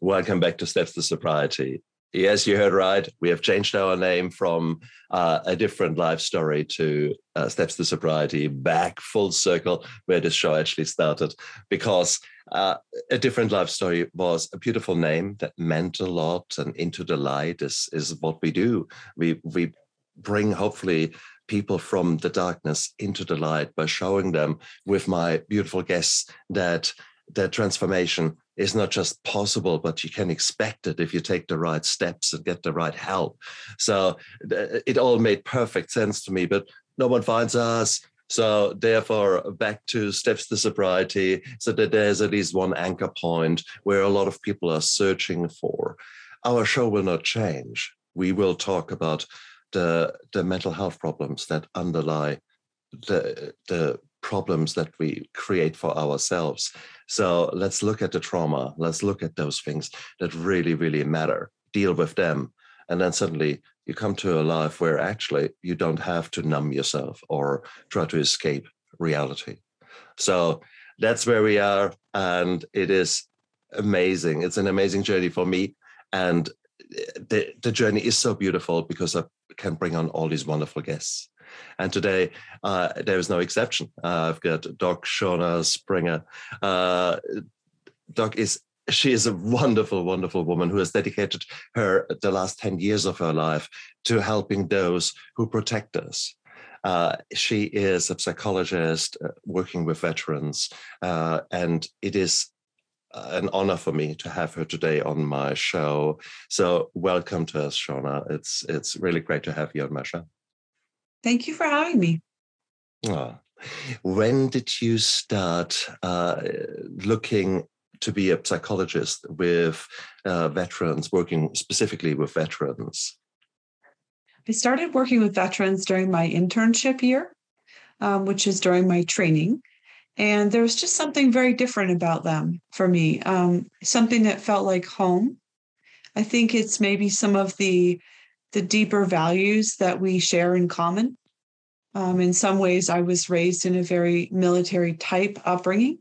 Welcome back to Steps to Sobriety. Yes, you heard right. We have changed our name from a different life story to Steps to Sobriety, back full circle where this show actually started, because a different life story was a beautiful name that meant a lot, and Into the Light is what we do. We bring, hopefully, people from the darkness into the light by showing them with my beautiful guests that the transformation is not just possible, but you can expect it if you take the right steps and get the right help. So it all made perfect sense to me, but no one finds us. So therefore, back to Steps to Sobriety, so that there's at least one anchor point where a lot of people are searching for. Our show will not change. We will talk about the mental health problems that underlie the problems that we create for ourselves. So let's look at the trauma. Let's look at those things that really, really matter, deal with them. And then suddenly you come to a life where actually you don't have to numb yourself or try to escape reality. So that's where we are. And it is amazing. It's an amazing journey for me. And the journey is so beautiful because I can bring on all these wonderful guests. And today, there is no exception. I've got Doc Shauna Springer. She is a wonderful, wonderful woman who has dedicated the last 10 years of her life to helping those who protect us. She is a psychologist working with veterans, and it is an honor for me to have her today on my show. So welcome to us, Shauna. It's really great to have you on my show. Thank you for having me. Oh. When did you start looking to be a psychologist with veterans, working specifically with veterans? I started working with veterans during my internship year, which is during my training. And there was just something very different about them for me, something that felt like home. I think it's maybe some of the deeper values that we share in common. In some ways, I was raised in a very military type upbringing.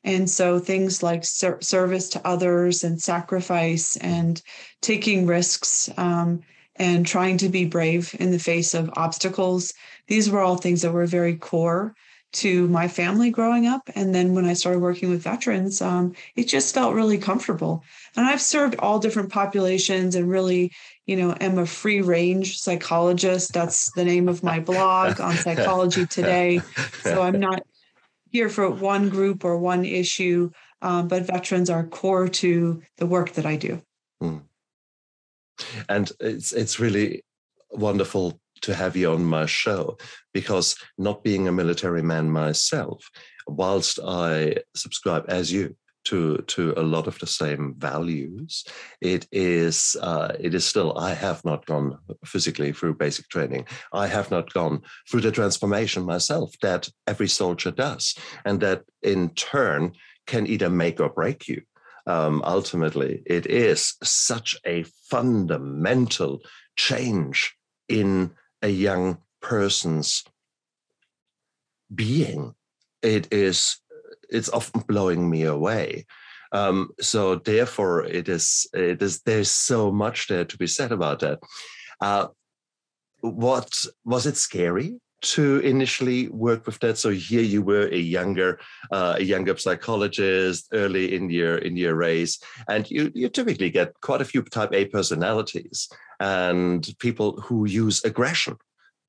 And so things like service to others and sacrifice and taking risks and trying to be brave in the face of obstacles, these were all things that were very core to my family growing up. And then when I started working with veterans, it just felt really comfortable. And I've served all different populations and really, am a free range psychologist. That's the name of my blog on Psychology Today. So I'm not here for one group or one issue, but veterans are core to the work that I do. And it's really wonderful to have you on my show, because not being a military man myself, whilst I subscribe as you to a lot of the same values, it is still, I have not gone physically through basic training. I have not gone through the transformation myself that every soldier does, and that in turn can either make or break you. Ultimately, it is such a fundamental change in a young person's being. It's often blowing me away. So therefore, there's so much there to be said about that. What was it scary to initially work with that? So here you were a younger psychologist early in your race, and you typically get quite a few type A personalities and people who use aggression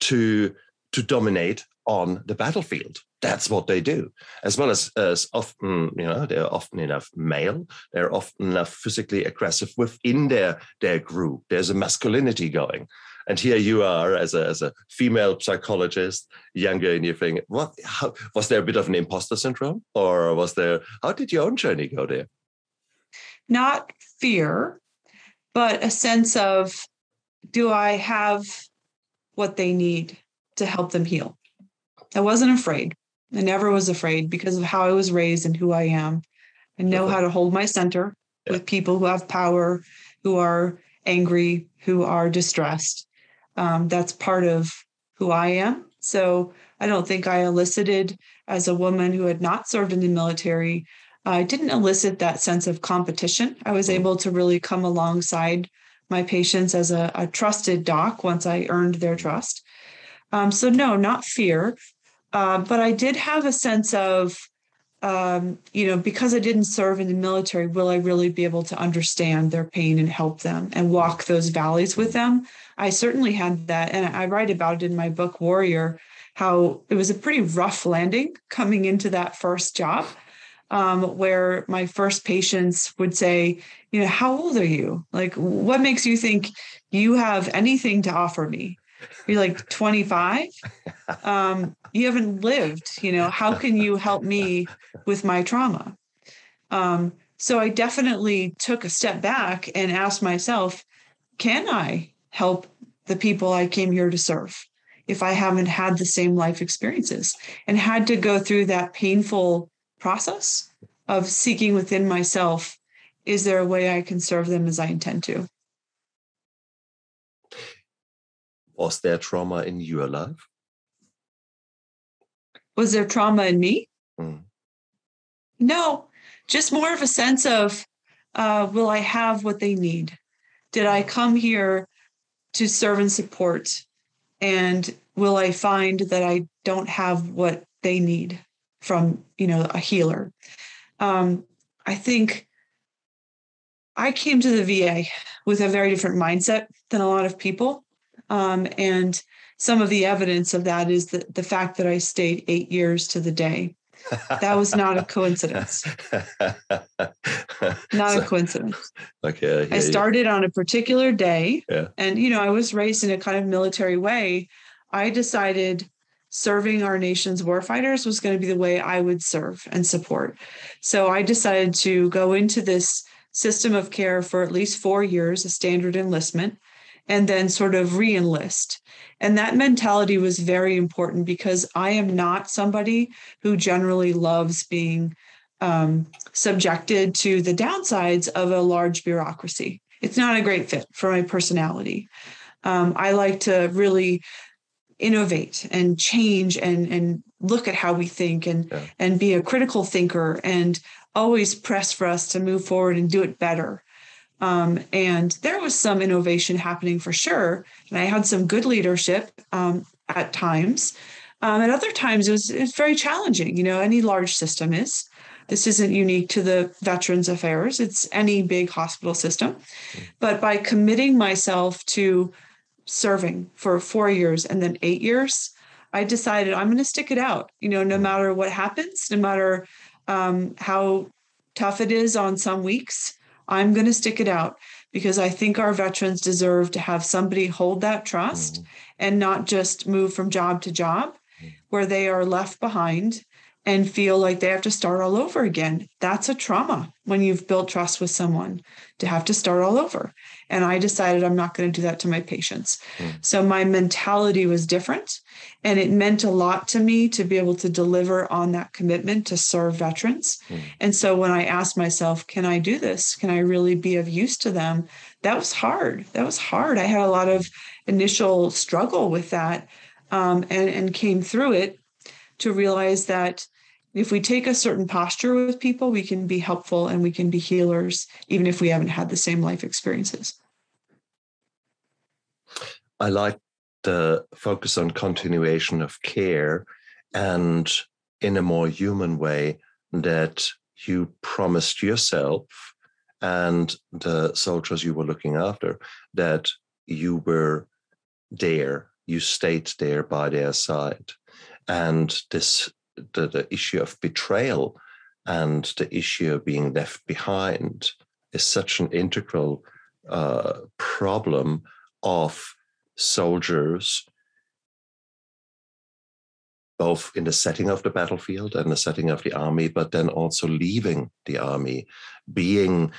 to dominate on the battlefield. That's what they do, as well as often, they're often enough male. They're often enough physically aggressive within their group. There's a masculinity going. And here you are as a female psychologist, younger in your thing. Was there a bit of an imposter syndrome, or how did your own journey go there? Not fear, but a sense of, do I have what they need to help them heal? I wasn't afraid. I never was afraid because of how I was raised and who I am. I know how to hold my center with people who have power, who are angry, who are distressed. That's part of who I am. So I don't think I elicited, as a woman who had not served in the military, I didn't elicit that sense of competition. I was able to really come alongside my patients as a trusted doc once I earned their trust. So no, not fear, but I did have a sense of, because I didn't serve in the military, will I really be able to understand their pain and help them and walk those valleys with them? I certainly had that. And I write about it in my book, Warrior, how it was a pretty rough landing coming into that first job, where my first patients would say, how old are you? Like, what makes you think you have anything to offer me? You're like 25. You haven't lived, how can you help me with my trauma? So I definitely took a step back and asked myself, can I help the people I came here to serve if I haven't had the same life experiences, and had to go through that painful process of seeking within myself, is there a way I can serve them as I intend to? Was there trauma in your life? Was there trauma in me? Mm. No, just more of a sense of, will I have what they need? Did I come here to serve and support? And will I find that I don't have what they need from, a healer? I think I came to the VA with a very different mindset than a lot of people. And some of the evidence of that is the fact that I stayed 8 years to the day. That was not a coincidence. Not a coincidence. Okay. I started on a particular day, yeah. And, I was raised in a kind of military way. I decided serving our nation's warfighters was going to be the way I would serve and support. So I decided to go into this system of care for at least 4 years, a standard enlistment, and then sort of re-enlist. And that mentality was very important because I am not somebody who generally loves being subjected to the downsides of a large bureaucracy. It's not a great fit for my personality. I like to really innovate and change and look at how we think and be a critical thinker and always press for us to move forward and do it better. And there was some innovation happening for sure. And I had some good leadership at times. At other times, it's very challenging. Any large system is. This isn't unique to the Veterans Affairs. It's any big hospital system. But by committing myself to serving for 4 years and then 8 years, I decided I'm going to stick it out, no matter what happens, no matter how tough it is on some weeks. I'm going to stick it out because I think our veterans deserve to have somebody hold that trust and not just move from job to job where they are left behind and feel like they have to start all over again. That's a trauma when you've built trust with someone to have to start all over. And I decided I'm not going to do that to my patients. So my mentality was different. And it meant a lot to me to be able to deliver on that commitment to serve veterans. And so when I asked myself, can I do this? Can I really be of use to them? That was hard. I had a lot of initial struggle with that and came through it to realize that if we take a certain posture with people, we can be helpful and we can be healers, even if we haven't had the same life experiences. I like the focus on continuation of care and in a more human way that you promised yourself and the soldiers you were looking after that you were there, you stayed there by their side. And the issue of betrayal and the issue of being left behind is such an integral problem of soldiers, both in the setting of the battlefield and the setting of the army, but then also leaving the army, being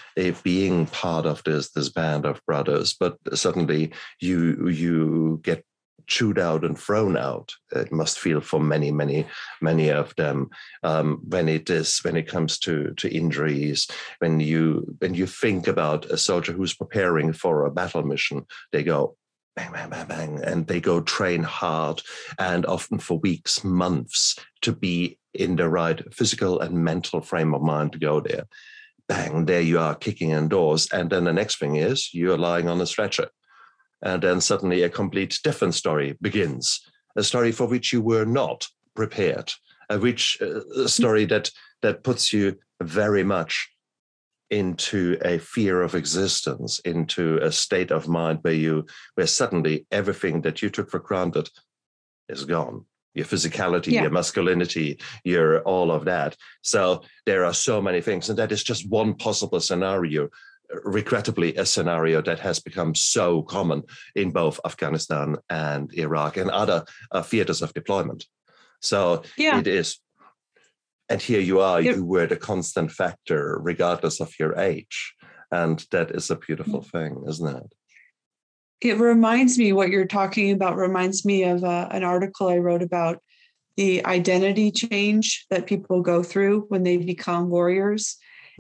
part of this band of brothers. But suddenly you get chewed out and thrown out. It must feel for many of them when it comes to injuries. When you think about a soldier who's preparing for a battle mission, they go, bang, bang, bang, bang, and they go train hard and often for weeks, months to be in the right physical and mental frame of mind to go there. Bang, there you are kicking indoors. And then the next thing is you're lying on a stretcher. And then suddenly a complete different story begins, a story for which you were not prepared, a story that puts you very much into a fear of existence, into a state of mind where suddenly everything that you took for granted is gone. Your physicality, your masculinity, your all of that. So there are so many things, and that is just one possible scenario. Regrettably, a scenario that has become so common in both Afghanistan and Iraq and other theaters of deployment. So it is. And here you are, you were the constant factor, regardless of your age. And that is a beautiful thing, isn't it? It reminds me, what you're talking about reminds me of an article I wrote about the identity change that people go through when they become warriors.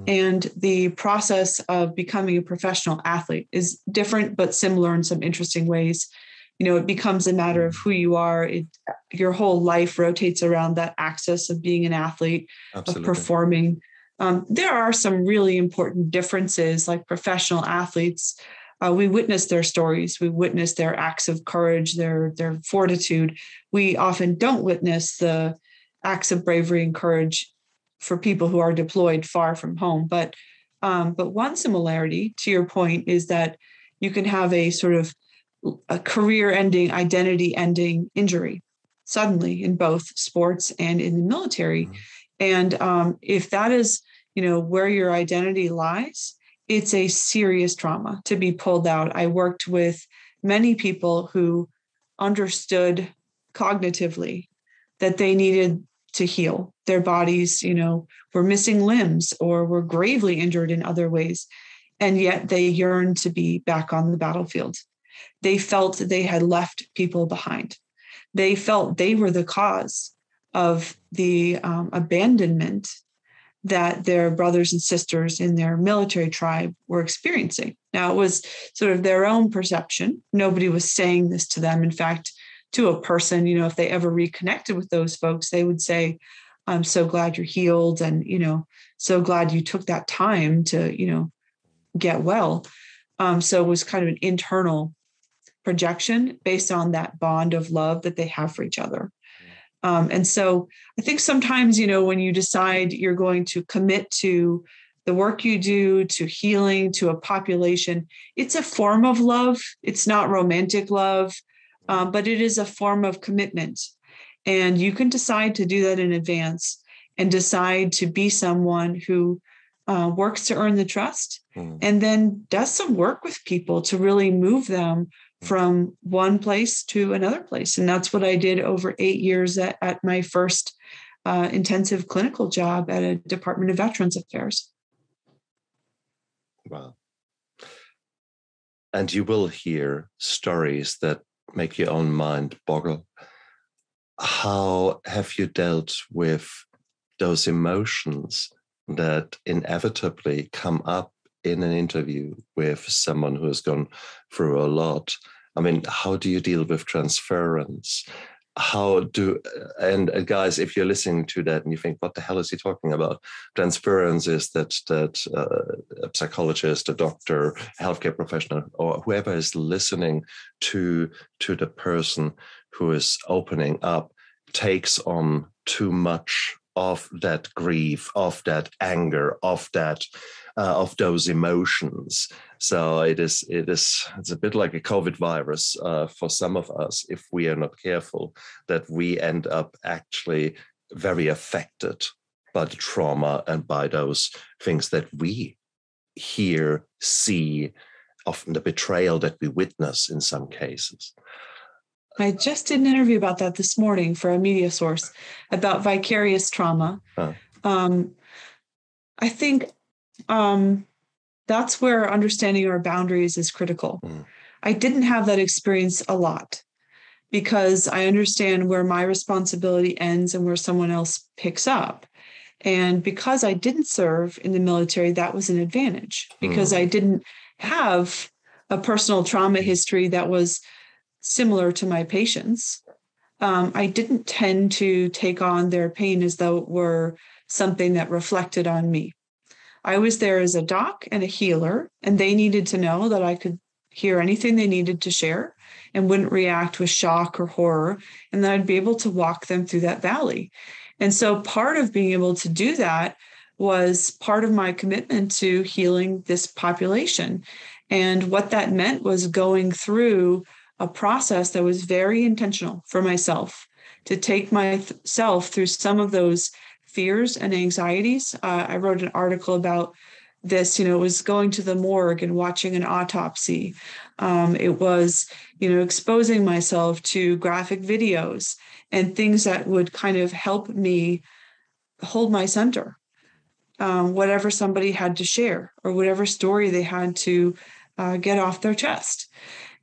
And the process of becoming a professional athlete is different, but similar in some interesting ways. You know, it becomes a matter of who you are. Your whole life rotates around that axis of being an athlete, Absolutely. of performing. There are some really important differences, like professional athletes. We witness their stories. We witness their acts of courage, their fortitude. We often don't witness the acts of bravery and courage for people who are deployed far from home. But one similarity, to your point, is that you can have a sort of a career-ending, identity-ending injury suddenly in both sports and in the military. And if that is, where your identity lies, it's a serious trauma to be pulled out. I worked with many people who understood cognitively that they needed to heal. Their bodies, were missing limbs or were gravely injured in other ways. And yet they yearned to be back on the battlefield. They felt they had left people behind. They felt they were the cause of the abandonment that their brothers and sisters in their military tribe were experiencing. Now, it was sort of their own perception. Nobody was saying this to them. In fact, to a person, if they ever reconnected with those folks, they would say, I'm so glad you're healed and, so glad you took that time to, get well. So it was kind of an internal projection based on that bond of love that they have for each other. And so I think sometimes, when you decide you're going to commit to the work you do, to healing, to a population, it's a form of love. It's not romantic love, but it is a form of commitment. And you can decide to do that in advance and decide to be someone who works to earn the trust and then does some work with people to really move them from one place to another place. And that's what I did over 8 years at my first intensive clinical job at a Department of Veterans Affairs. Wow. And you will hear stories that make your own mind boggle. How have you dealt with those emotions that inevitably come up in an interview with someone who has gone through a lot? I mean, how do you deal with transference? And guys, if you're listening to that and you think, what the hell is he talking about? Transference is that a psychologist, a doctor, a healthcare professional, or whoever is listening to the person who is opening up takes on too much of that grief, of that anger, of those emotions. So it's a bit like a COVID virus for some of us, if we are not careful, that we end up actually very affected by the trauma and by those things that we hear, see, often the betrayal that we witness in some cases. I just did an interview about that this morning for a media source about vicarious trauma. I think that's where understanding our boundaries is critical. I didn't have that experience a lot because I understand where my responsibility ends and where someone else picks up. And because I didn't serve in the military, that was an advantage because I didn't have a personal trauma history that was similar to my patients, I didn't tend to take on their pain as though it were something that reflected on me. I was there as a doc and a healer, and they needed to know that I could hear anything they needed to share and wouldn't react with shock or horror, and that I'd be able to walk them through that valley. And so part of being able to do that was part of my commitment to healing this population. And what that meant was going through a process that was very intentional for myself, to take myself through some of those fears and anxieties. I wrote an article about this. It was going to the morgue and watching an autopsy. It was, exposing myself to graphic videos and things that would kind of help me hold my center, whatever somebody had to share or whatever story they had to get off their chest.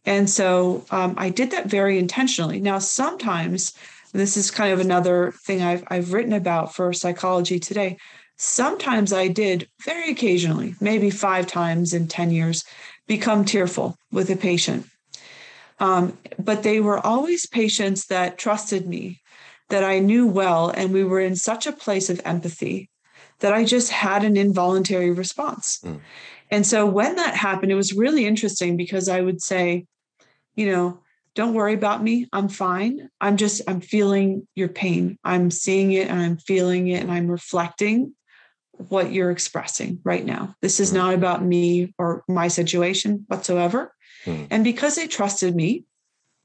And so I did that very intentionally. Now, sometimes, this is kind of another thing I've written about for Psychology Today. Sometimes I did, very occasionally, maybe 5 times in 10 years, become tearful with a patient. But they were always patients that trusted me, that I knew well, and we were in such a place of empathy that I just had an involuntary response. And so when that happened, it was really interesting because I would say, don't worry about me. I'm fine. I'm feeling your pain. I'm seeing it and I'm feeling it and I'm reflecting what you're expressing right now. This is not about me or my situation whatsoever. And because they trusted me,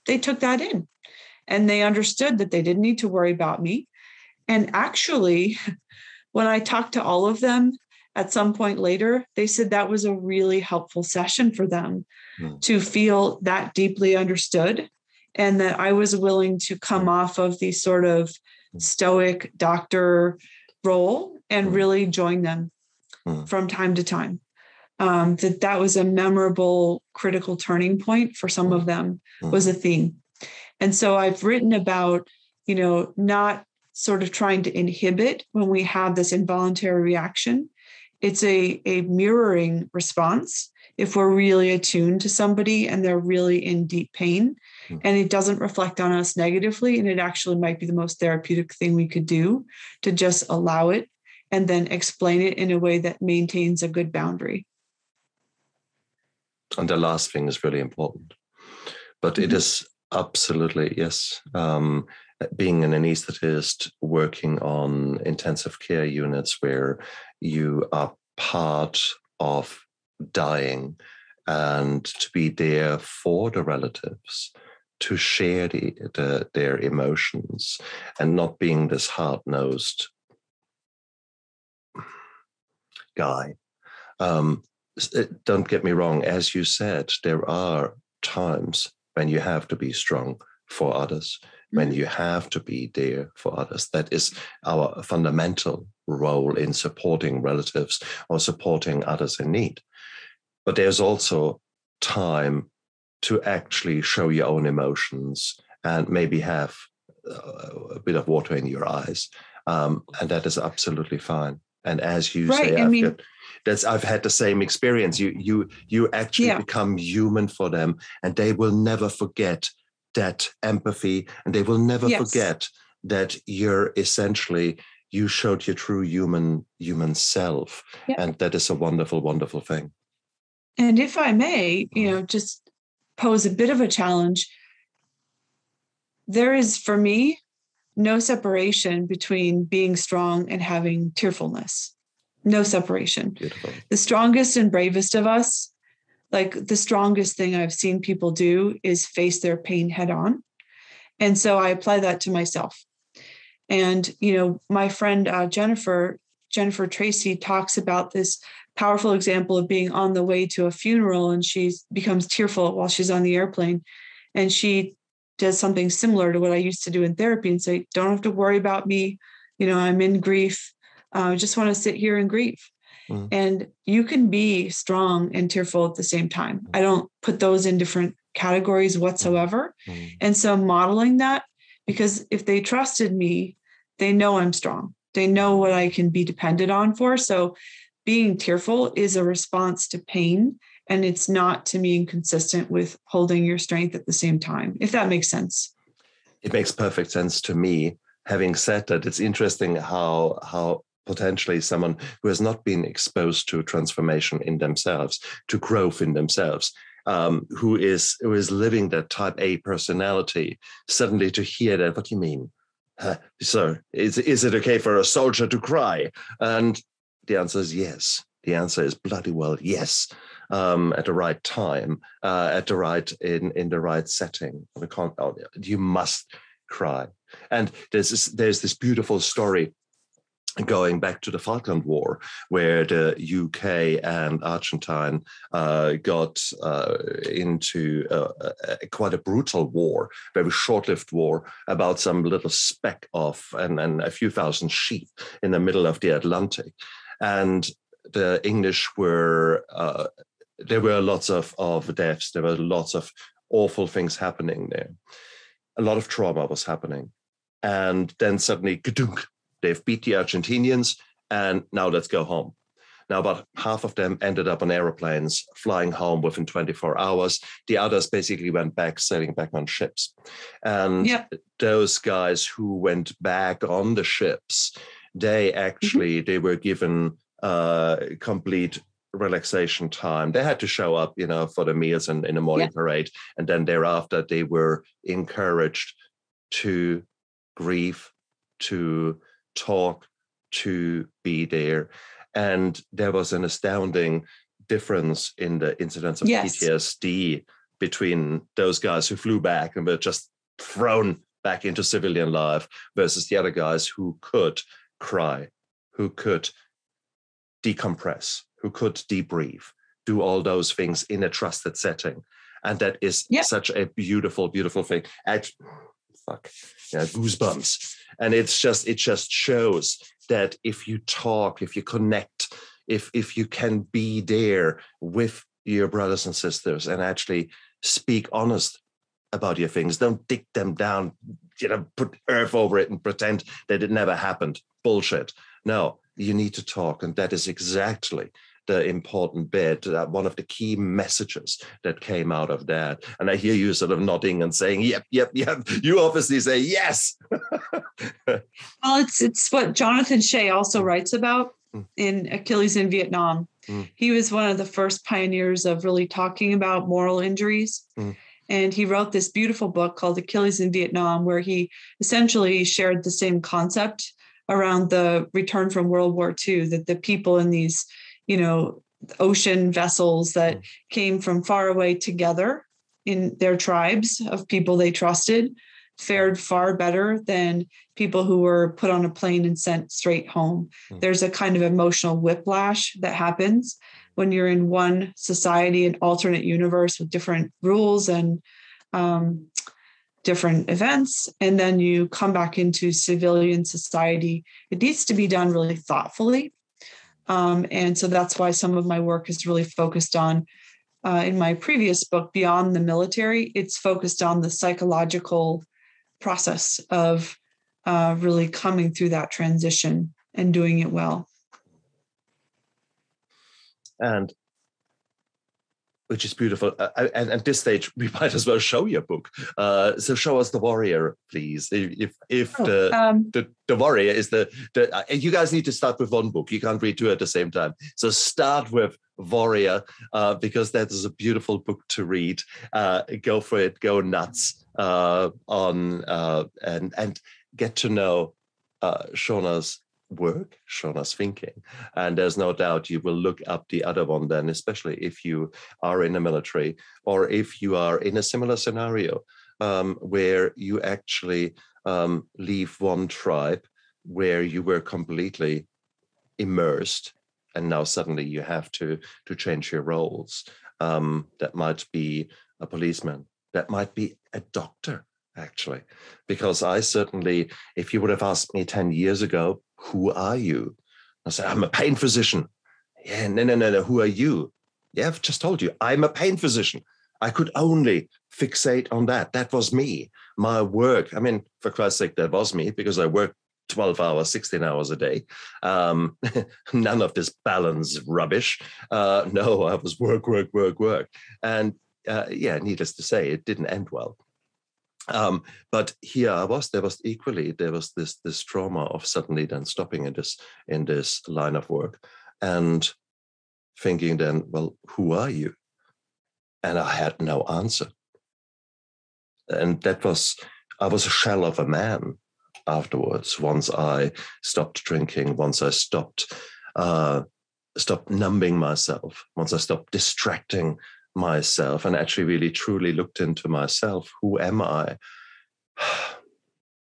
they took that in and they understood that they didn't need to worry about me. And actually, when I talked to all of them at some point later, they said that was a really helpful session for them to feel that deeply understood, and that I was willing to come off of the sort of stoic doctor role and really join them from time to time. That was a memorable, critical turning point for some of them, was a theme. And so I've written about, not sort of trying to inhibit when we have this involuntary reaction. It's a mirroring response if we're really attuned to somebody and they're really in deep pain, and it doesn't reflect on us negatively. And it actually might be the most therapeutic thing we could do, to just allow it and then explain it in a way that maintains a good boundary. And the last thing is really important. But it is absolutely, yes. Being an anesthetist, working on intensive care units where you are part of dying, and to be there for the relatives, to share their emotions, and not being this hard-nosed guy. Don't get me wrong, as you said, there are times when you have to be strong for others, when you have to be there for others. That is our fundamental role in supporting relatives or supporting others in need. But there's also time to actually show your own emotions and maybe have a bit of water in your eyes. And that is absolutely fine. And as you say, I've had the same experience. You actually become human for them, and they will never forget that empathy, and they will never forget that you showed your true human self. And that is a wonderful, wonderful thing. And if I may, just pose a bit of a challenge. There is, for me, no separation between being strong and having tearfulness. No separation. Beautiful. The strongest and bravest of us, like the strongest thing I've seen people do is face their pain head on. And so I apply that to myself. And, my friend Jennifer Tracy talks about this powerful example of being on the way to a funeral, and she becomes tearful while she's on the airplane. And she does something similar to what I used to do in therapy and say, don't have to worry about me. I'm in grief. I just want to sit here and grieve. And you can be strong and tearful at the same time. I don't put those in different categories whatsoever. And so modeling that, because if they trusted me, they know I'm strong. They know what I can be dependent on for. So being tearful is a response to pain And it's not, to me, inconsistent with holding your strength at the same time, if that makes sense. It makes perfect sense to me. Having said that, it's interesting how potentially someone who has not been exposed to transformation in themselves, to growth in themselves, who is living that type A personality, suddenly to hear that, what do you mean? So is it okay for a soldier to cry? And the answer is yes. The answer is bloody well yes. At the right time, in the right setting. You must cry. And there's this beautiful story going back to the Falkland War, where the UK and Argentine got into quite a brutal war, very short-lived war, about some little speck of and a few thousand sheep in the middle of the Atlantic. And the English were, there were lots of deaths, there were lots of awful things happening there. A lot of trauma was happening. And then suddenly, ka-dunk, they've beat the Argentinians, and now let's go home. Now, about half of them ended up on airplanes, flying home within 24 hours. The others basically went back, sailing back on ships. And those guys who went back on the ships, they actually, they were given complete relaxation time. They had to show up, for the meals and in the morning parade. And then thereafter, they were encouraged to grieve, to talk, to be there. And there was an astounding difference in the incidence of PTSD between those guys who flew back and were just thrown back into civilian life versus the other guys who could cry, who could decompress, who could debrief, do all those things in a trusted setting. And that is such a beautiful, beautiful thing. Goosebumps. And it just shows that if you talk, if you connect, if you can be there with your brothers and sisters and actually speak honest about your things, don't dig them down, put earth over it and pretend that it never happened. Bullshit. No, you need to talk. And that is exactly the important bit, one of the key messages that came out of that. And I hear you sort of nodding and saying, yep. You obviously say yes. Well, it's what Jonathan Shea also writes about in Achilles in Vietnam. He was one of the first pioneers of really talking about moral injuries. And he wrote this beautiful book called Achilles in Vietnam, where he essentially shared the same concept around the return from World War II, that the people in these ocean vessels that came from far away together in their tribes of people they trusted fared far better than people who were put on a plane and sent straight home. There's a kind of emotional whiplash that happens when you're in one society, an alternate universe with different rules and different events, and then you come back into civilian society. It needs to be done really thoughtfully. And so that's why some of my work is really focused on, in my previous book, Beyond the Military, it's focused on the psychological process of really coming through that transition and doing it well. And which is beautiful. And at this stage, we might as well show your book. So show us the warrior, please. The warrior is you guys need to start with one book. You can't read two at the same time. So start with Warrior, because that is a beautiful book to read. Go for it. Go nuts and get to know Shauna's work, Shauna's thinking. And there's no doubt you will look up the other one then, especially if you are in the military or if you are in a similar scenario where you actually leave one tribe where you were completely immersed and now suddenly you have to change your roles. That might be a policeman, that might be a doctor, actually, because I certainly, if you would have asked me 10 years ago, who are you? I said, I'm a pain physician. Yeah, no. Who are you? Yeah, I've just told you, I'm a pain physician. I could only fixate on that. That was me, my work. I mean, for Christ's sake, that was me because I worked 12 hours, 16 hours a day. None of this balance rubbish. No, I was work. And needless to say, it didn't end well. But here I was, there was this trauma of suddenly then stopping in this line of work and thinking then, well, who are you? And I had no answer. And I was a shell of a man afterwards. Once I stopped drinking, once I stopped numbing myself, once I stopped distracting myself and actually really truly looked into myself. Who am I?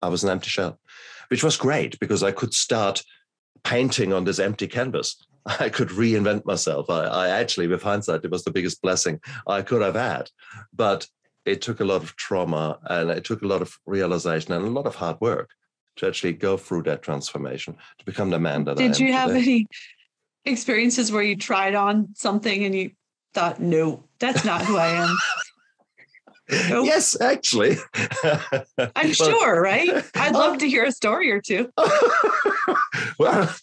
I was an empty shell, which was great because I could start painting on this empty canvas. I could reinvent myself. I actually, with hindsight, it was the biggest blessing I could have had. But it took a lot of trauma and it took a lot of realization and a lot of hard work to actually go through that transformation to become the man that I am Did you have today. any experiences where you tried on something and you thought, no, that's not who I am? Nope. Yes, actually. I'm sure, right? I'd love to hear a story or two. Well,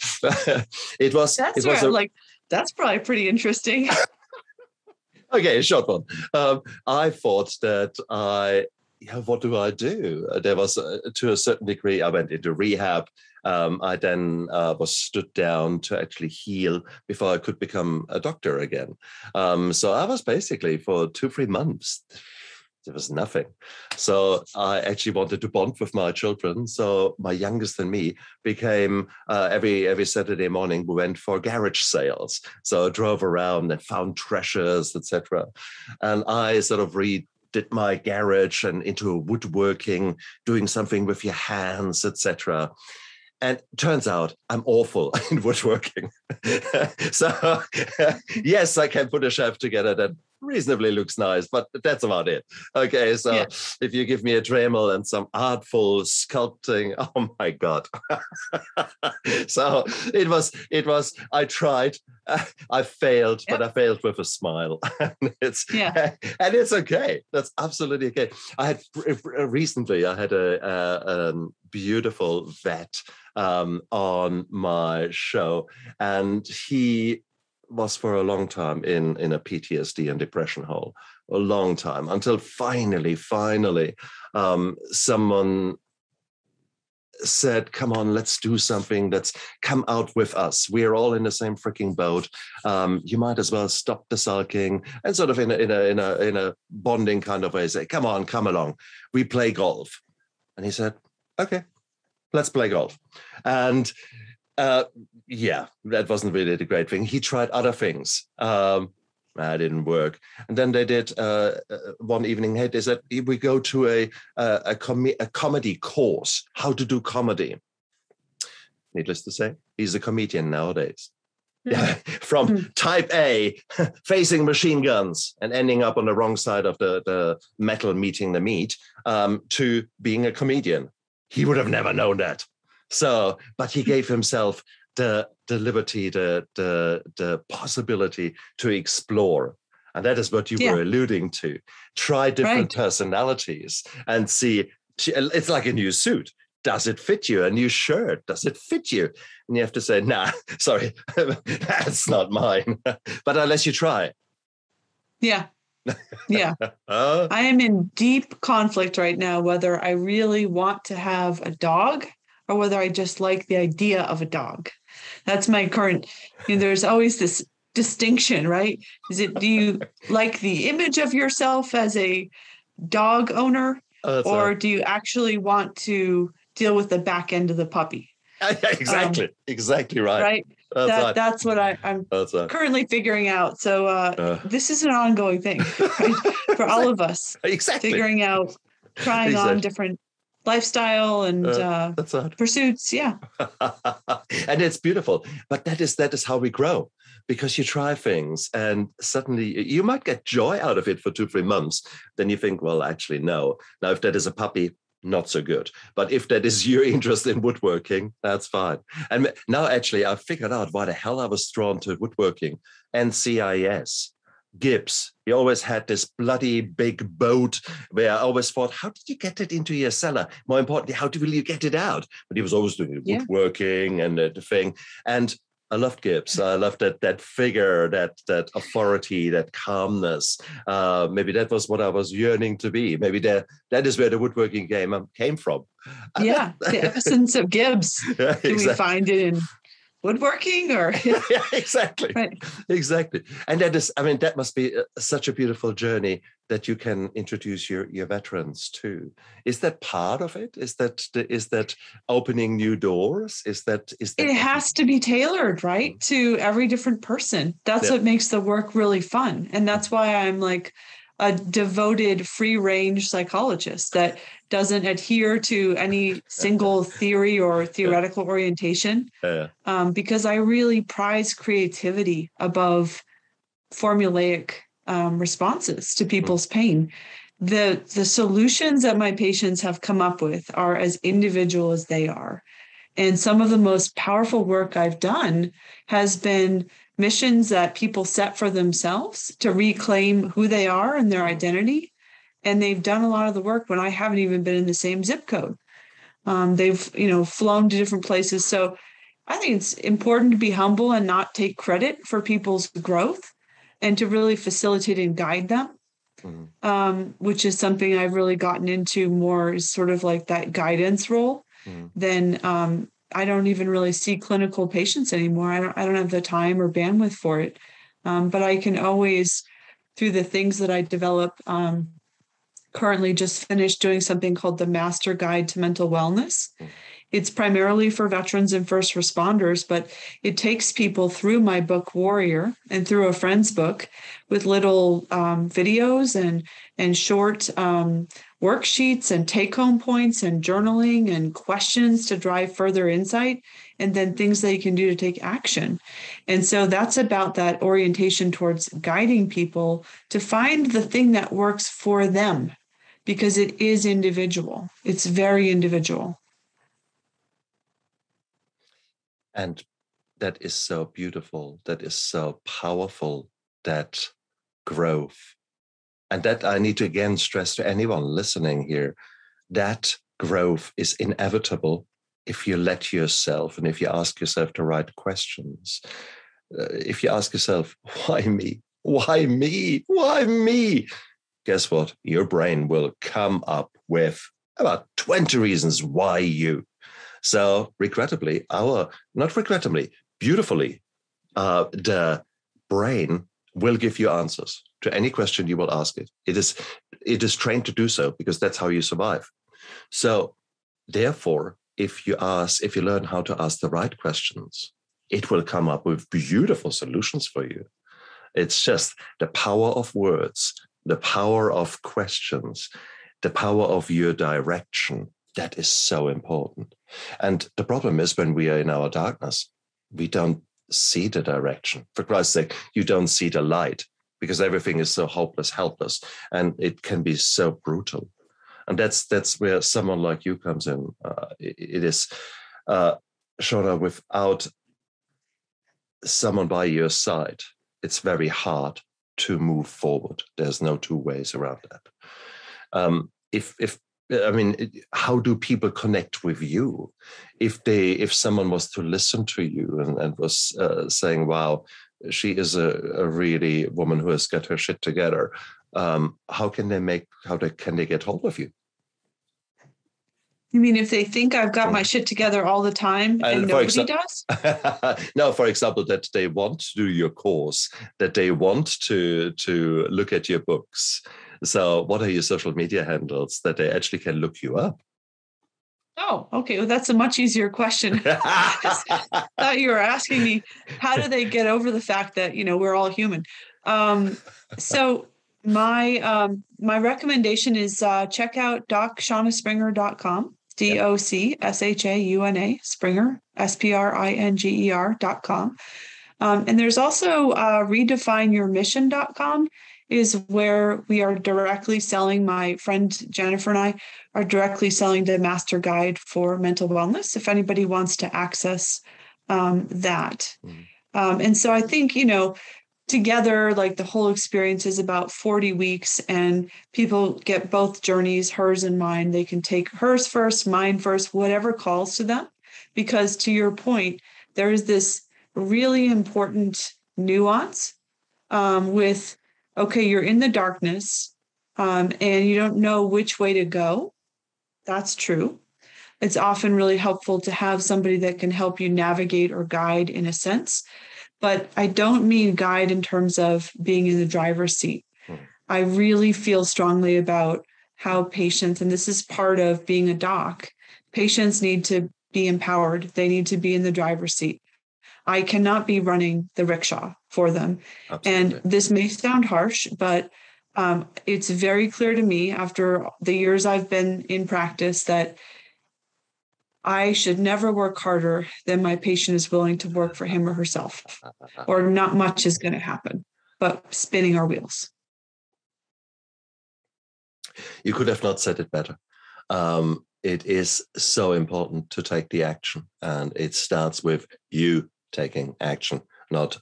it was. That's probably pretty interesting. Okay, a short one. I thought that what do I do? There was, to a certain degree, I went into rehab. I then was stood down to actually heal before I could become a doctor again. So I was basically for 2-3 months, there was nothing. So I actually wanted to bond with my children. So my youngest and me became, every Saturday morning, we went for garage sales. So I drove around and found treasures, etc. And I sort of did my garage and into woodworking, doing something with your hands, etc. And it turns out I'm awful in woodworking. So yes, I can put a shelf together that reasonably looks nice, but that's about it. Okay, so if you give me a Dremel and some artful sculpting, oh my God. So it was, I tried, I failed, but I failed with a smile. And it's okay. That's absolutely okay. I had a beautiful vet on my show, and he was for a long time in a PTSD and depression hole, a long time, until finally, someone said, come on, let's do something. Let's come out with us. We're all in the same freaking boat. You might as well stop the sulking, and sort of in a bonding kind of way say, come on, come along. We play golf. And he said, okay, let's play golf. And that wasn't really the great thing. He tried other things. That didn't work. And then they did one evening. Hey, they said, we go to a comedy course, how to do comedy. Needless to say, he's a comedian nowadays. From type A, facing machine guns and ending up on the wrong side of the metal meeting the meat, to being a comedian. He would have never known that. So, but he gave himself the liberty, the possibility to explore. And that is what you were alluding to. Try different personalities and see, it's like a new suit. Does it fit you? A new shirt, does it fit you? And you have to say, nah, sorry, that's not mine. But unless you try. Yeah. Yeah. I am in deep conflict right now, whether I really want to have a dog or whether I just like the idea of a dog. That's my current, there's always this distinction, right? Do you like the image of yourself as a dog owner, or do you actually want to deal with the back end of the puppy? Exactly right. Right. That's what I'm currently figuring out. So this is an ongoing thing, right? For all of us. Exactly. Figuring out, trying on different lifestyle and pursuits. Yeah. And it's beautiful. But that is how we grow, because you try things and suddenly you might get joy out of it for 2-3 months. Then you think, well, actually, no. Now, if that is a puppy, not so good. But if that is your interest in woodworking, that's fine. And now actually I've figured out why the hell I was drawn to woodworking. NCIS, Gibbs, he always had this bloody big boat where I always thought, how did you get it into your cellar? More importantly, how will you get it out? But he was always doing the woodworking and the thing. And I loved Gibbs. I loved that figure, that authority, that calmness. Maybe that was what I was yearning to be. Maybe that is where the woodworking came from. Yeah, the essence of Gibbs. Yeah, Do we find it in woodworking or? Yeah, exactly. Right. Exactly. And that must be such a beautiful journey that you can introduce your veterans to. Is that part of it? Is that opening new doors? Is that it has to be tailored, right, to every different person. That's what makes the work really fun. And that's why I'm like a devoted free range psychologist that doesn't adhere to any single theory or theoretical orientation, because I really prize creativity above formulaic responses to people's pain. The solutions that my patients have come up with are as individual as they are. And some of the most powerful work I've done has been missions that people set for themselves to reclaim who they are and their identity. And they've done a lot of the work when I haven't even been in the same zip code. They've, flown to different places. So I think it's important to be humble and not take credit for people's growth and to really facilitate and guide them, which is something I've really gotten into more, is sort of like that guidance role. Then I don't even really see clinical patients anymore. I don't have the time or bandwidth for it. But I can always, through the things that I develop, currently just finished doing something called the Master Guide to Mental Wellness. It's primarily for veterans and first responders, but it takes people through my book Warrior and through a friend's book with little videos and short worksheets and take-home points and journaling and questions to drive further insight, and then things they can do to take action. And so that's about that orientation towards guiding people to find the thing that works for them, because it is individual. It's very individual. And that is so beautiful. That is so powerful, that growth. And that I need to again stress to anyone listening here, that growth is inevitable if you let yourself, and if you ask yourself the right questions. If you ask yourself, why me? Why me? Why me? Guess what? Your brain will come up with about 20 reasons why you. So beautifully, the brain will give you answers to any question you will ask it. It is trained to do so because that's how you survive. So therefore, if you learn how to ask the right questions, it will come up with beautiful solutions for you. It's just the power of words, the power of questions, the power of your direction. That is so important. And the problem is, when we are in our darkness, we don't see the direction. For Christ's sake, you don't see the light, because everything is so hopeless, helpless, and it can be so brutal. And that's where someone like you comes in. It is, Shauna, without someone by your side, it's very hard to move forward. There's no two ways around that. How do people connect with you? If someone was to listen to you and was saying, wow, she is a really woman who has got her shit together, how can they get hold of you? You mean if they think I've got my shit together all the time and nobody does? No, for example, that they want to do your course, that they want to look at your books. So what are your social media handles that they actually can look you up? Oh, okay. Well, that's a much easier question. I thought you were asking me, how do they get over the fact that, we're all human? So my recommendation is check out DocShaunaSpringer.com, DocShauna, Springer, Springer.com. And there's also redefineyourmission.com is where we are directly selling, my friend Jennifer and I are directly selling the Master Guide for Mental Wellness, if anybody wants to access that. And so I think, together, like the whole experience is about 40 weeks, and people get both journeys, hers and mine. They can take hers first, mine first, whatever calls to them. Because to your point, there is this really important nuance with, okay, you're in the darkness and you don't know which way to go. That's true. It's often really helpful to have somebody that can help you navigate or guide in a sense. But I don't mean guide in terms of being in the driver's seat. I really feel strongly about how patients, and this is part of being a doc, patients need to be empowered. They need to be in the driver's seat. I cannot be running the rickshaw for them. Absolutely. And this may sound harsh, but it's very clear to me after the years I've been in practice that I should never work harder than my patient is willing to work for him or herself, or not much is going to happen, but spinning our wheels. You could have not said it better. It is so important to take the action, and it starts with you taking action, not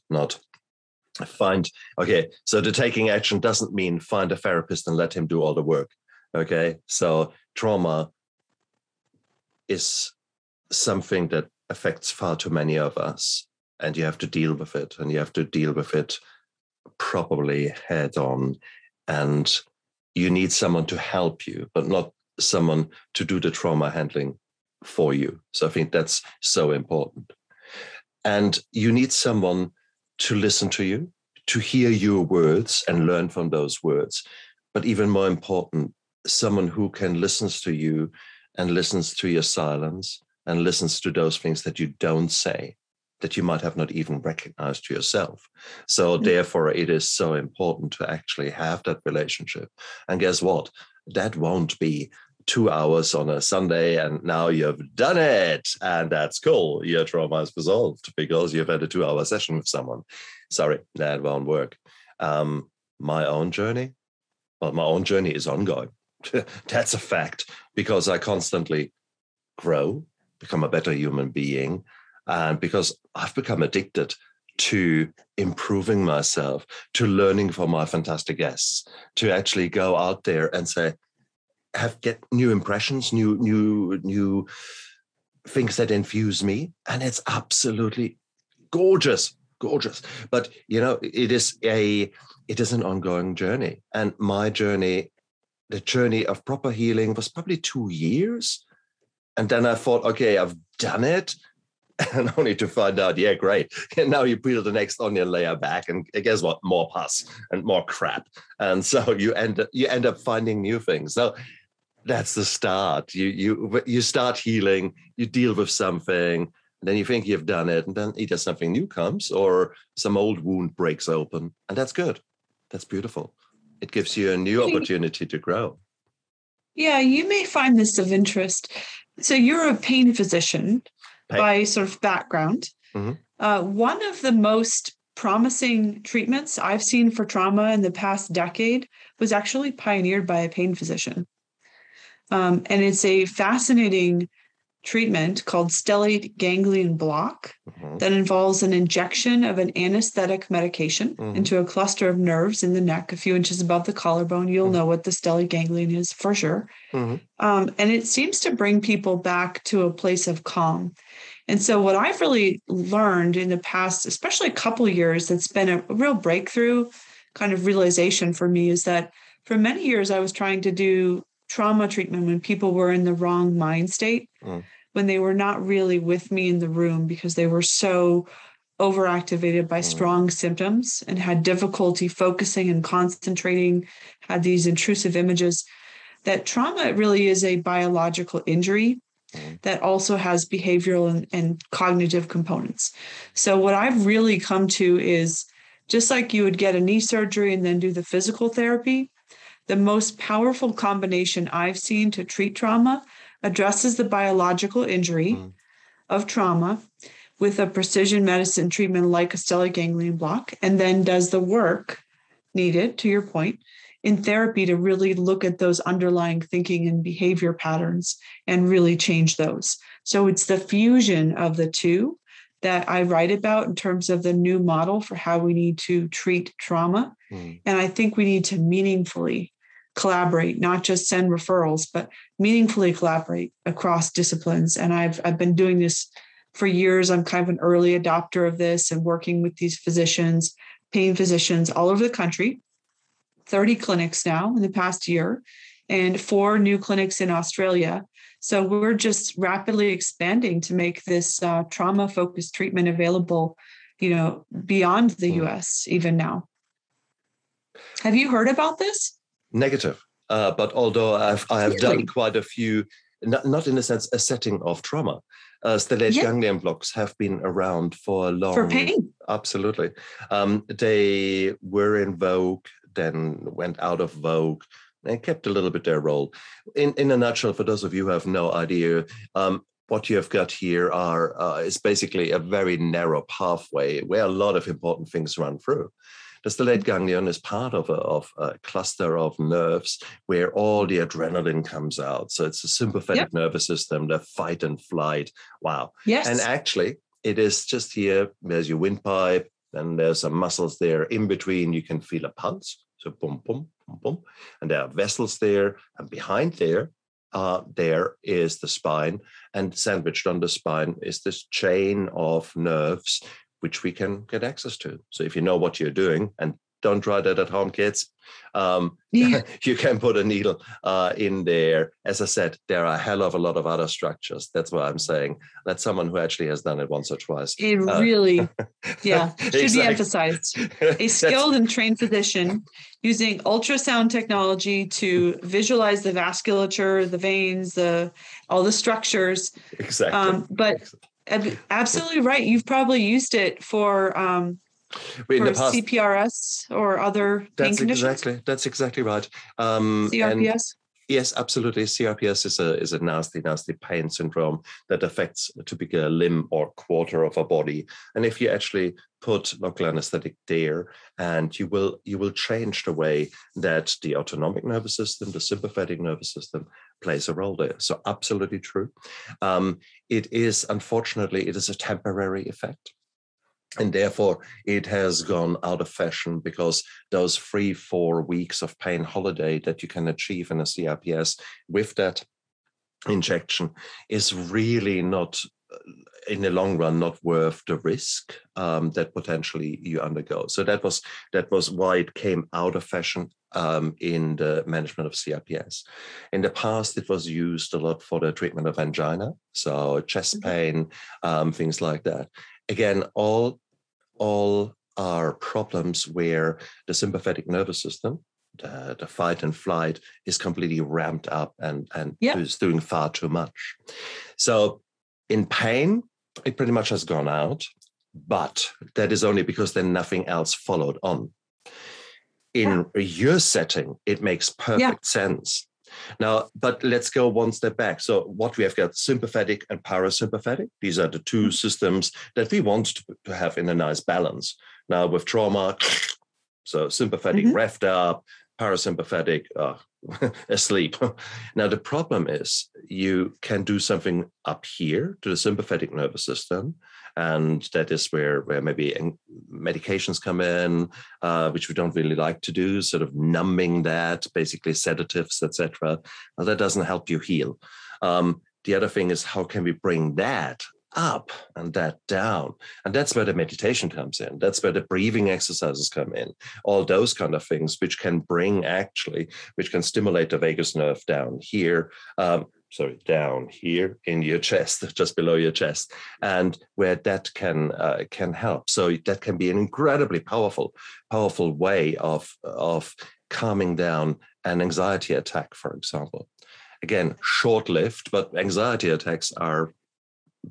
find. Okay, so the taking action doesn't mean find a therapist and let him do all the work. Okay, so trauma is something that affects far too many of us, and you have to deal with it, and you have to deal with it properly head on, and you need someone to help you, but not someone to do the trauma handling for you. So I think that's so important. And you need someone to listen to you, to hear your words and learn from those words. But even more important, someone who can listen to you and listens to your silence and listens to those things that you don't say, that you might have not even recognized yourself. So therefore, it is so important to actually have that relationship. And guess what? That won't be 2 hours on a Sunday and now you've done it. And that's cool. Your trauma is resolved because you've had a 2-hour session with someone. Sorry, that won't work. My own journey? Well, my own journey is ongoing. That's a fact, because I constantly grow, become a better human being, and because I've become addicted to improving myself, to learning from my fantastic guests, to actually go out there and say, get new impressions, new things that infuse me. And it's absolutely gorgeous. But, it is an ongoing journey. And my journey, the journey of proper healing, was probably 2 years. And then I thought, okay, I've done it. And only to find out, yeah, great. And now you peel the next onion layer back, and guess what? More pus and more crap. And so you end up finding new things. So that's the start. You start healing, you deal with something, and then you think you've done it, and then either something new comes or some old wound breaks open. And that's good. That's beautiful. It gives you a new opportunity to grow. Yeah, you may find this of interest. So you're a pain physician by sort of background. Mm-hmm. One of the most promising treatments I've seen for trauma in the past decade was actually pioneered by a pain physician. And it's a fascinating treatment called stellate ganglion block that involves an injection of an anesthetic medication into a cluster of nerves in the neck, a few inches above the collarbone. You'll know what the stellate ganglion is for sure. And it seems to bring people back to a place of calm. And so what I've really learned in the past, especially a couple of years, that's been a real breakthrough kind of realization for me, is that for many years I was trying to do trauma treatment when people were in the wrong mind state, when they were not really with me in the room because they were so overactivated by strong symptoms and had difficulty focusing and concentrating, had these intrusive images. That trauma really is a biological injury that also has behavioral and cognitive components. So what I've really come to is, just like you would get a knee surgery and then do the physical therapy, the most powerful combination I've seen to treat trauma addresses the biological injury of trauma with a precision medicine treatment like a stellate ganglion block, and then does the work needed, to your point, in therapy to really look at those underlying thinking and behavior patterns and really change those. So it's the fusion of the two that I write about in terms of the new model for how we need to treat trauma. And I think we need to meaningfully collaborate, not just send referrals, but meaningfully collaborate across disciplines. And I've been doing this for years. I'm kind of an early adopter of this and working with these physicians, pain physicians all over the country, 30 clinics now in the past year, and 4 new clinics in Australia. So we're just rapidly expanding to make this trauma-focused treatment available, beyond the US even now. Have you heard about this? Negative. But although I have done quite a few, not in a sense a setting of trauma. Stellate ganglion blocks have been around for a long... For pain. Absolutely. They were in vogue, then went out of vogue, and kept a little bit their role. In a nutshell, for those of you who have no idea, what you have got here is basically a very narrow pathway where a lot of important things run through. The stellate ganglion is part of a cluster of nerves where all the adrenaline comes out. So it's a sympathetic nervous system, the fight and flight. Wow. Yes. And actually, it is just here. There's your windpipe, and there's some muscles there. In between, you can feel a pulse. So boom, boom, boom, boom. And there are vessels there. And behind there is the spine. And sandwiched on the spine is this chain of nerves which we can get access to. So if you know what you're doing, and don't try that at home, kids, you can put a needle in there. As I said, there are a hell of a lot of other structures. That's what I'm saying. That's someone who actually has done it once or twice. It really, should be emphasized. A skilled and trained physician using ultrasound technology to visualize the vasculature, the veins, all the structures. Exactly. But absolutely right. You've probably used it for the past, CPRS or other pain conditions. That's exactly right. CRPS. Yes, absolutely. CRPS is a nasty, nasty pain syndrome that affects typically a limb or quarter of a body. And if you actually put local anesthetic there, and you will change the way that the autonomic nervous system, the sympathetic nervous system plays a role there. So absolutely true. Unfortunately, it is a temporary effect. And therefore, it has gone out of fashion because those 3-4 weeks of pain holiday that you can achieve in a CRPS with that injection is really not, in the long run, not worth the risk that potentially you undergo. So that was why it came out of fashion in the management of CRPS. In the past, it was used a lot for the treatment of angina, so chest pain, things like that. Again, all are problems where the sympathetic nervous system, the fight and flight, is completely ramped up and is doing far too much. So in pain, it pretty much has gone out, but that is only because then nothing else followed on. In your setting, it makes perfect sense. Now, but let's go one step back. So what we have got, sympathetic and parasympathetic. These are the two systems that we want to have in a nice balance. Now with trauma, so sympathetic revved up, parasympathetic asleep. Now the problem is you can do something up here to the sympathetic nervous system, and that is where maybe medications come in, which we don't really like to do, sort of numbing that, basically sedatives, etc. Well, that doesn't help you heal. The other thing is, how can we bring that up and that down? And that's where the meditation comes in. That's where the breathing exercises come in. All those kind of things, which can stimulate the vagus nerve down here, down here in your chest, just below your chest, and where that can help. So that can be an incredibly powerful way of calming down an anxiety attack, for example. Again, short-lived, but anxiety attacks are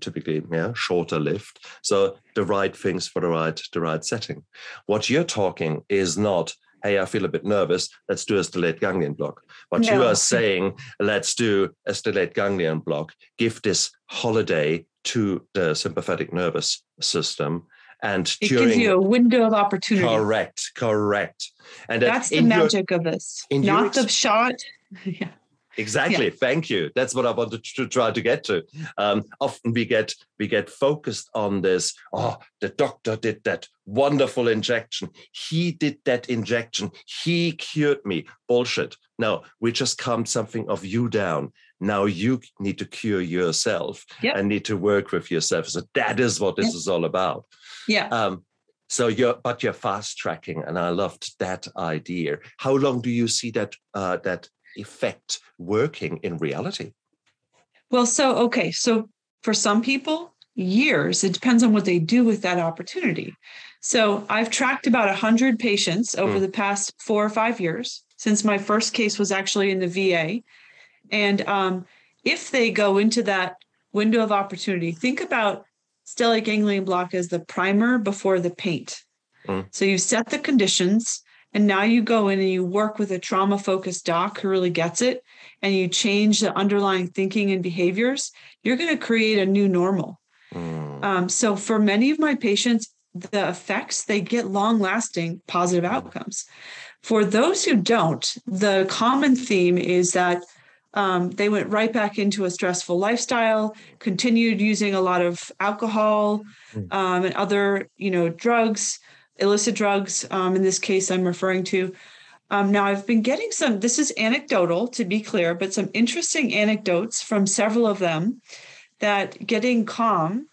typically shorter lived. So the right things for the right setting. What you're talking is not, hey, I feel a bit nervous, let's do a stellate ganglion block. But you are saying, let's do a stellate ganglion block, give this holiday to the sympathetic nervous system. And it gives you a window of opportunity. Correct. And that's the magic of this, not the shot. Exactly. Yeah. Thank you. That's what I wanted to try to get to. Often we get focused on this. Oh, the doctor did that wonderful injection. He did that injection. He cured me. Bullshit. No, we just calmed something of you down. Now you need to cure yourself and need to work with yourself. So that is what this is all about. Yeah. So you're fast tracking, and I loved that idea. How long do you see that effect working in reality? Well, so for some people, years. It depends on what they do with that opportunity. So I've tracked about 100 patients over the past 4 or 5 years, since my first case was actually in the VA. And if they go into that window of opportunity, think about stellate ganglion block as the primer before the paint. So you set the conditions, and now you go in and you work with a trauma-focused doc who really gets it, and you change the underlying thinking and behaviors. You're going to create a new normal. So for many of my patients, the effects, they get long-lasting positive outcomes. For those who don't, the common theme is that they went right back into a stressful lifestyle, continued using a lot of alcohol and other, drugs, illicit drugs. In this case, I'm referring to. Now, I've been getting this is anecdotal, to be clear, but some interesting anecdotes from several of them that getting calm.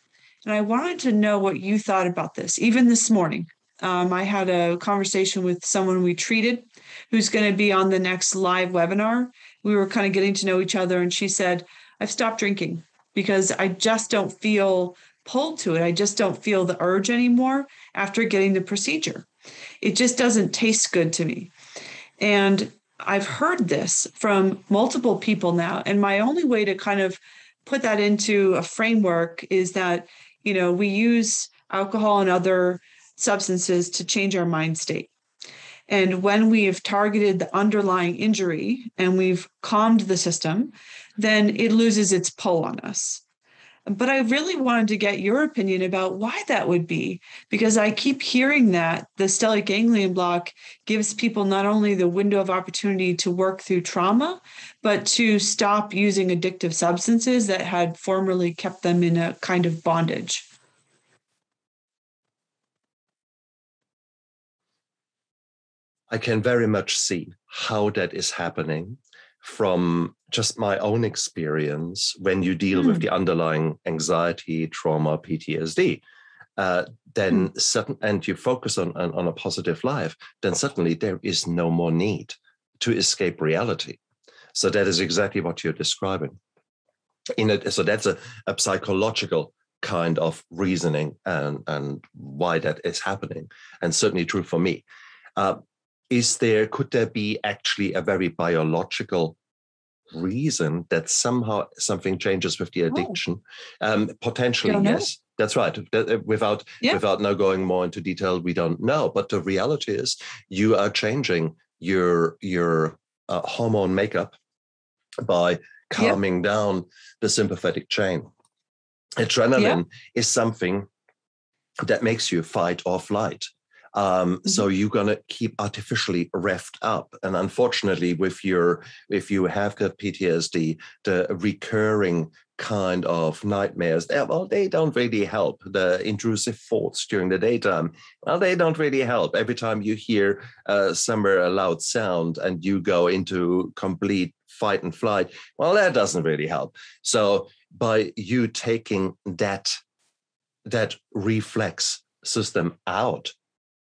And I wanted to know what you thought about this. Even this morning, I had a conversation with someone we treated who's going to be on the next live webinar. We were kind of getting to know each other. And she said, I've stopped drinking because I just don't feel pulled to it. I just don't feel the urge anymore after getting the procedure. It just doesn't taste good to me. And I've heard this from multiple people now. And my only way to kind of put that into a framework is that, we use alcohol and other substances to change our mind state. And when we have targeted the underlying injury and we've calmed the system, then it loses its pull on us. But I really wanted to get your opinion about why that would be, because I keep hearing that the stellate ganglion block gives people not only the window of opportunity to work through trauma, but to stop using addictive substances that had formerly kept them in a kind of bondage. I can very much see how that is happening from just my own experience when you deal with the underlying anxiety, trauma, PTSD. And you focus on a positive life, then suddenly there is no more need to escape reality. So that is exactly what you're describing. So that's a psychological kind of reasoning and why that is happening, and certainly true for me. Could there be actually a very biological reason that somehow something changes with the addiction? Potentially, yes. That's right. Without now going more into detail, we don't know. But the reality is you are changing your hormone makeup by calming down the sympathetic chain. Adrenaline is something that makes you fight or flight. So you're going to keep artificially revved up. And unfortunately, if you have got PTSD, the recurring kind of nightmares, they don't really help. The intrusive thoughts during the daytime, they don't really help. Every time you hear somewhere a loud sound and you go into complete fight and flight, that doesn't really help. So by you taking that reflex system out,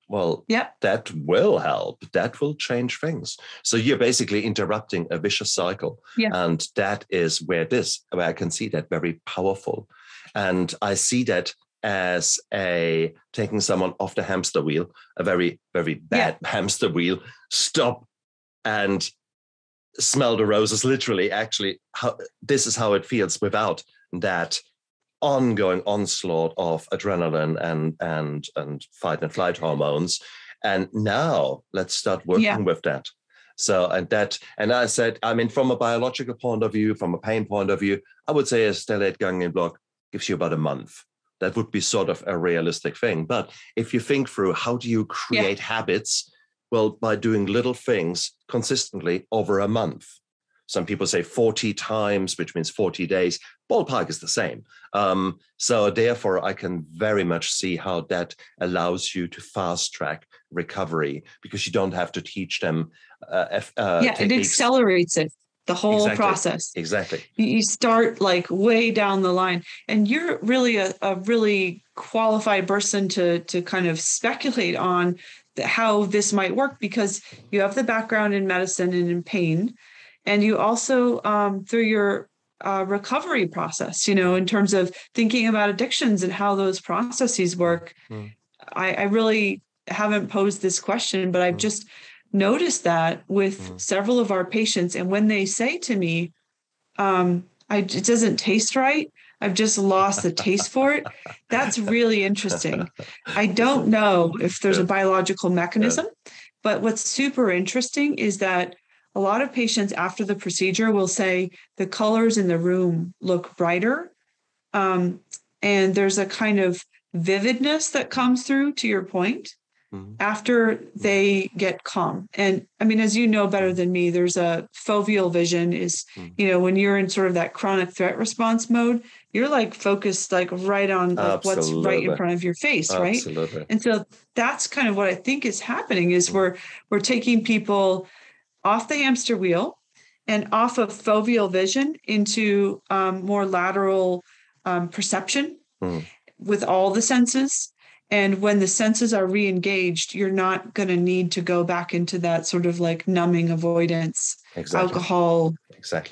that will help. That will change things. So you're basically interrupting a vicious cycle. And that is where I can see that very powerful. And I see that as taking someone off the hamster wheel, a very, very bad hamster wheel. Stop and smell the roses, literally. Actually, this is how it feels without that ongoing onslaught of adrenaline and fight and flight hormones. And now let's start working with that. So, and I said, from a biological point of view, from a pain point of view, I would say a stellate ganglion block gives you about a month. That would be sort of a realistic thing. But if you think through, how do you create habits? Well, by doing little things consistently over a month. Some people say 40 times, which means 40 days. Ballpark is the same. So therefore, I can very much see how that allows you to fast track recovery, because you don't have to teach them it accelerates it, the whole process. Exactly. You start like way down the line, and you're really a really qualified person to kind of speculate on how this might work, because you have the background in medicine and in pain, and you also through your recovery process, in terms of thinking about addictions and how those processes work. I really haven't posed this question, but I've just noticed that with several of our patients, and when they say to me, it doesn't taste right, I've just lost the taste for it, that's really interesting. I don't know if there's a biological mechanism, but what's super interesting is that a lot of patients after the procedure will say the colors in the room look brighter. And there's a kind of vividness that comes through, to your point, after they get calm. And I mean, as you know better than me, there's a foveal vision is, when you're in sort of that chronic threat response mode, you're like focused like right on like what's right in front of your face, right? Absolutely. And so that's kind of what I think is happening is we're taking people off the hamster wheel and off of foveal vision into more lateral perception with all the senses. And when the senses are re-engaged, you're not going to need to go back into that sort of like numbing avoidance, alcohol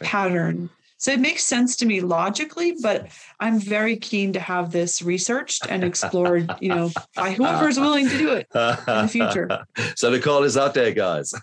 pattern. So it makes sense to me logically, but I'm very keen to have this researched and explored, by whoever's willing to do it in the future. So the call is out there, guys.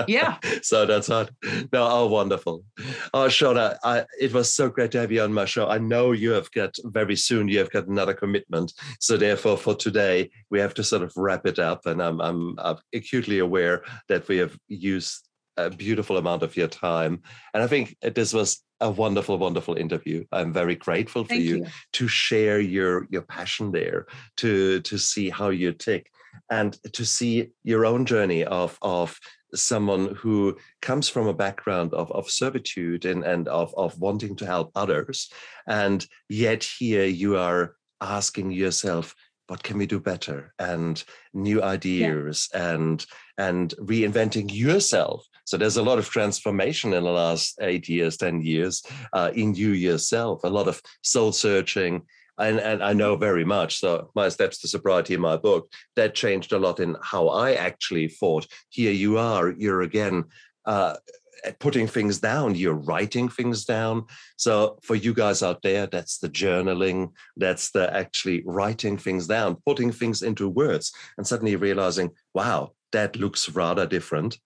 Yeah. So that's hot. No, wonderful. Oh, Shauna, it was so great to have you on my show. I know you have got another commitment. So therefore, for today, we have to sort of wrap it up. And I'm acutely aware that we have used a beautiful amount of your time. And I think this was a wonderful, wonderful interview. I'm very grateful for you to share your passion there, to see how you tick, and to see your own journey of someone who comes from a background of servitude and of wanting to help others. And yet here you are asking yourself, what can we do better? And new ideas and reinventing yourself. So there's a lot of transformation in the last 8 years, 10 years in you yourself, a lot of soul searching. And I know very much. So my Steps to Sobriety in my book, that changed a lot in how I actually fought. Here you are, you're again putting things down, you're writing things down. So for you guys out there, that's the journaling, that's the actually writing things down, putting things into words, and suddenly realizing, wow, that looks rather different.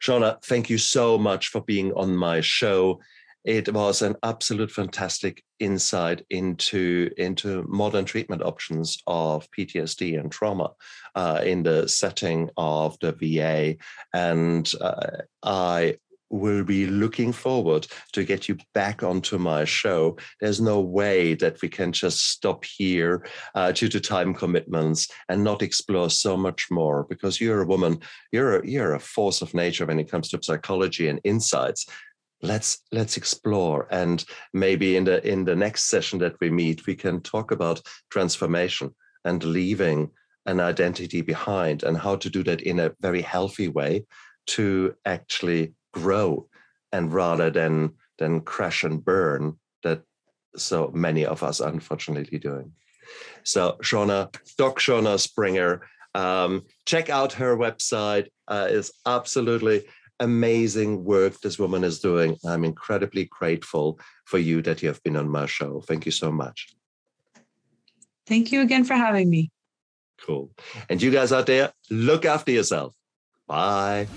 Shauna, thank you so much for being on my show. It was an absolute fantastic insight into modern treatment options of PTSD and trauma in the setting of the VA. And I will be looking forward to get you back onto my show. There's no way that we can just stop here due to time commitments and not explore so much more, because you're a woman, you're a force of nature when it comes to psychology and insights. Let's explore, and maybe in the next session that we meet, we can talk about transformation and leaving an identity behind, and how to do that in a very healthy way to actually grow, and rather than crash and burn that so many of us are unfortunately doing. So Doc Shauna Springer, check out her website. It's absolutely amazing work this woman is doing. I'm incredibly grateful for you that you have been on my show. Thank you so much. Thank you again for having me. Cool. And you guys out there, look after yourself. Bye.